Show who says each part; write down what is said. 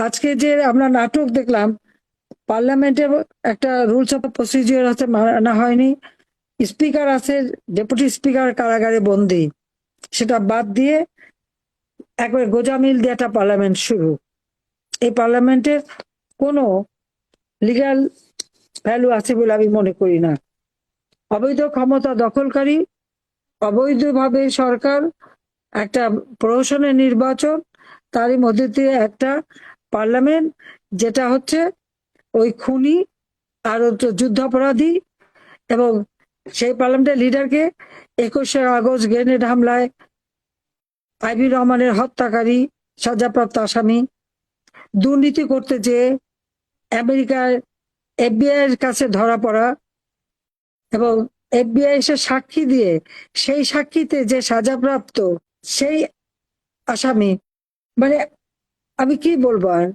Speaker 1: আজকে যে আমরা নাটক দেখলাম, পার্লামেন্টে একটা রুলস অফ প্রসিজিওর আছে, মানা হয়নি। স্পিকার আছে, ডেপুটি স্পিকার কারাগারে বন্দী, সেটা বাদ দিয়ে একবার গোজামিল দিয়ে একটা পার্লামেন্ট শুরু। এই পার্লামেন্টের কোনো লিগ্যাল ভ্যালু আছে বলে আমি মনে করি না। অবৈধ ক্ষমতা দখলকারী, অবৈধভাবে সরকার, একটা প্রহসনের নির্বাচন, তারই মধ্যে দিয়ে একটা পার্লামেন্ট যেটা হচ্ছে ওই খুনি আর যুদ্ধাপরাধী, এবং সেই পার্লামেন্টের লিডারকে 21শে আগস্ট গ্রেনেড হামলায় আইবি রহমানের হত্যাকারী, সাজাপ্রাপ্ত আসামি, দুর্নীতি করতে যেয়ে আমেরিকার এফবিআই এর কাছে ধরা পড়া, এবং এফবিআই এসে সাক্ষী দিয়ে সেই সাক্ষীতে যে সাজাপ্রাপ্ত সেই আসামি। মানে আমি কি বলবো আর।